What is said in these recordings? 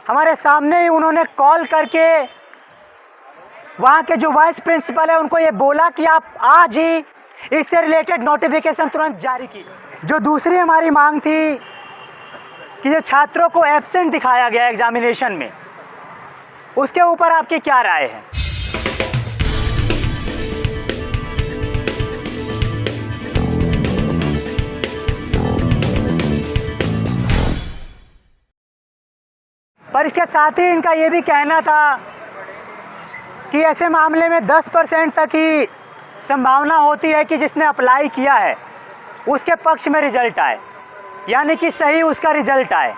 हमारे सामने ही उन्होंने कॉल करके वहाँ के जो वाइस प्रिंसिपल है उनको ये बोला कि आप आज ही इससे रिलेटेड नोटिफिकेशन तुरंत जारी कीजिए। जो दूसरी हमारी मांग थी कि जो छात्रों को एब्सेंट दिखाया गया एग्जामिनेशन में, उसके ऊपर आपकी क्या राय है? पर इसके साथ ही इनका ये भी कहना था कि ऐसे मामले में 10% तक ही संभावना होती है कि जिसने अप्लाई किया है उसके पक्ष में रिजल्ट आए, यानी कि सही उसका रिजल्ट आए।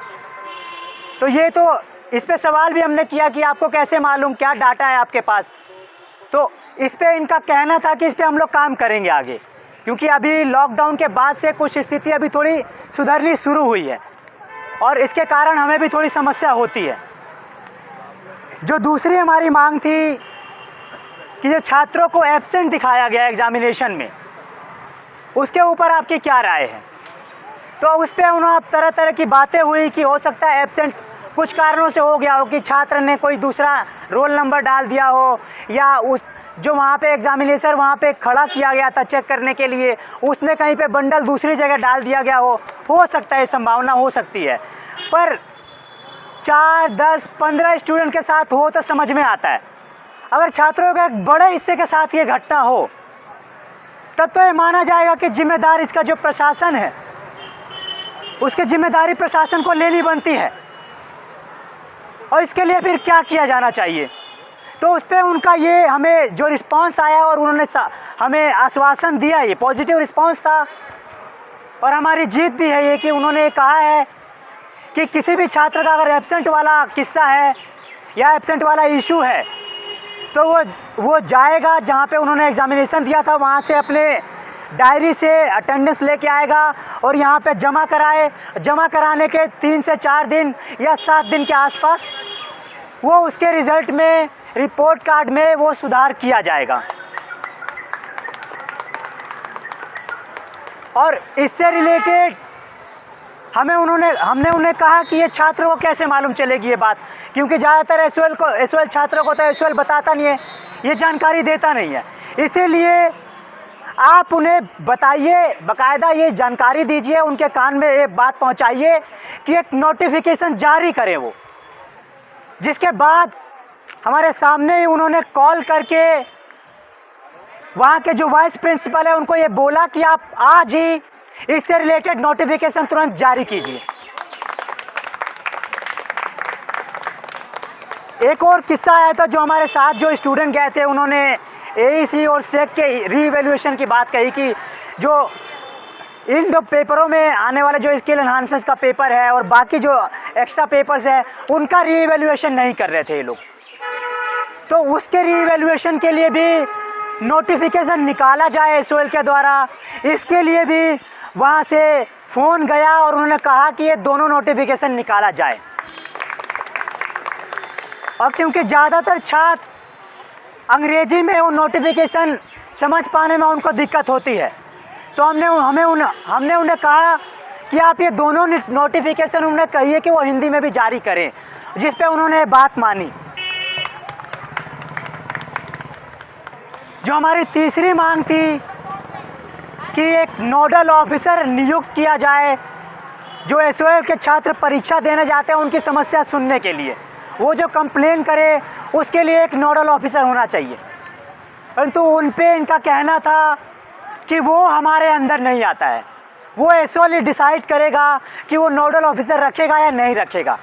तो ये तो इस पे सवाल भी हमने किया कि आपको कैसे मालूम, क्या डाटा है आपके पास। तो इस पे इनका कहना था कि इस पे हम लोग काम करेंगे आगे, क्योंकि अभी लॉकडाउन के बाद से कुछ स्थिति अभी थोड़ी सुधरनी शुरू हुई है और इसके कारण हमें भी थोड़ी समस्या होती है। जो दूसरी हमारी मांग थी कि जो छात्रों को एब्सेंट दिखाया गया एग्जामिनेशन में, उसके ऊपर आपकी क्या राय है? तो उस पर उन्होंने तरह तरह की बातें हुई कि हो सकता है एब्सेंट कुछ कारणों से हो गया हो, कि छात्र ने कोई दूसरा रोल नंबर डाल दिया हो, या उस जो वहाँ पे एग्जामिनेशन वहाँ पे खड़ा किया गया था चेक करने के लिए, उसने कहीं पे बंडल दूसरी जगह डाल दिया गया हो सकता है, संभावना हो सकती है। पर 4, 10, 15 स्टूडेंट के साथ हो तो समझ में आता है। अगर छात्रों के एक बड़े हिस्से के साथ ये घटना हो तब तो ये माना जाएगा कि जिम्मेदार इसका जो प्रशासन है उसकी जिम्मेदारी प्रशासन को लेनी बनती है, और इसके लिए फिर क्या किया जाना चाहिए। तो उस पर उनका ये हमें जो रिस्पांस आया और उन्होंने हमें आश्वासन दिया, ये पॉजिटिव रिस्पांस था और हमारी जीत भी है ये कि उन्होंने कहा है कि किसी भी छात्र का अगर एब्सेंट वाला किस्सा है या एब्सेंट वाला इशू है तो वो जाएगा जहाँ पे उन्होंने एग्जामिनेशन दिया था, वहाँ से अपने डायरी से अटेंडेंस लेके आएगा और यहाँ पे जमा कराने के 3 से 4 दिन या 7 दिन के आसपास वो उसके रिज़ल्ट में, रिपोर्ट कार्ड में वो सुधार किया जाएगा। और इससे रिलेटेड हमने उन्हें कहा कि ये छात्रों को कैसे मालूम चलेगी ये बात, क्योंकि ज़्यादातर एसओएल छात्रों को तो एसओएल बताता नहीं है, ये जानकारी देता नहीं है। इसीलिए आप उन्हें बताइए, बाकायदा ये जानकारी दीजिए, उनके कान में ये बात पहुंचाइए कि एक नोटिफिकेशन जारी करें वो, जिसके बाद हमारे सामने ही उन्होंने कॉल करके वहाँ के जो वाइस प्रिंसिपल है उनको ये बोला कि आप आज ही इससे रिलेटेड नोटिफिकेशन तुरंत जारी कीजिए। एक और किस्सा आया था, जो हमारे साथ जो स्टूडेंट गए थे उन्होंने एईसी और सेक के रीवैल्यूएशन की बात कही कि जो इन 2 पेपरों में आने वाले जो स्किल एनहांसमेंट का पेपर है और बाकी जो एक्स्ट्रा पेपर्स है उनका रीवैल्यूएशन नहीं कर रहे थे ये लोग। तो उसके रीवैल्यूएशन के लिए भी नोटिफिकेशन निकाला जाए एसओएल के द्वारा, इसके लिए भी वहाँ से फ़ोन गया और उन्होंने कहा कि ये दोनों नोटिफिकेशन निकाला जाए। और क्योंकि ज़्यादातर छात्र अंग्रेजी में वो नोटिफिकेशन समझ पाने में उनको दिक्कत होती है, तो हमने उन्हें कहा कि आप ये दोनों नोटिफिकेशन उन्हें कहिए कि वो हिंदी में भी जारी करें, जिस पे उन्होंने बात मानी। जो हमारी तीसरी मांग थी कि एक नोडल ऑफिसर नियुक्त किया जाए जो एसओएल के छात्र परीक्षा देने जाते हैं उनकी समस्या सुनने के लिए, वो जो कंप्लेन करे उसके लिए एक नोडल ऑफिसर होना चाहिए। परंतु उन पे इनका कहना था कि वो हमारे अंदर नहीं आता है, वो एसओएल ही डिसाइड करेगा कि वो नोडल ऑफिसर रखेगा या नहीं रखेगा।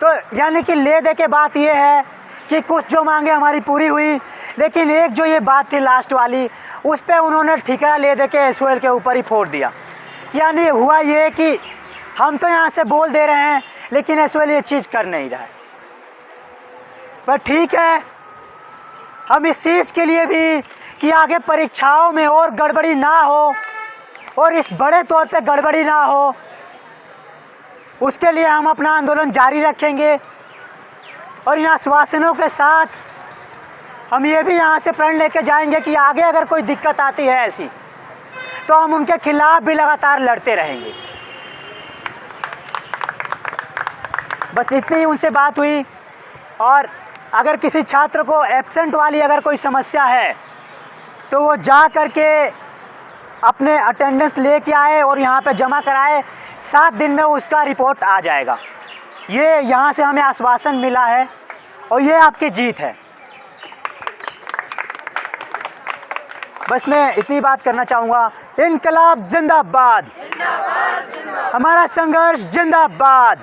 तो यानी कि ले दे के बात ये है कि कुछ जो मांगे हमारी पूरी हुई, लेकिन एक जो ये बात थी लास्ट वाली, उस पर उन्होंने ठिकाना ले दे के एसओएल के ऊपर ही फोड़ दिया। यानी हुआ ये कि हम तो यहाँ से बोल दे रहे हैं लेकिन एसओएल ये चीज़ कर नहीं रहा है। पर ठीक है, हम इस चीज़ के लिए भी कि आगे परीक्षाओं में और गड़बड़ी ना हो और इस बड़े तौर पे गड़बड़ी ना हो, उसके लिए हम अपना आंदोलन जारी रखेंगे। और इन आश्वासनों के साथ हम ये भी यहाँ से प्रण लेके जाएंगे कि आगे अगर कोई दिक्कत आती है ऐसी, तो हम उनके खिलाफ भी लगातार लड़ते रहेंगे। बस इतनी ही उनसे बात हुई। और अगर किसी छात्र को एब्सेंट वाली अगर कोई समस्या है तो वो जा कर के अपने अटेंडेंस लेके आए और यहाँ पे जमा कराए, 7 दिन में उसका रिपोर्ट आ जाएगा। ये यहाँ से हमें आश्वासन मिला है और ये आपकी जीत है। बस मैं इतनी बात करना चाहूँगा, इनकलाब जिंदाबाद, हमारा संघर्ष जिंदाबाद।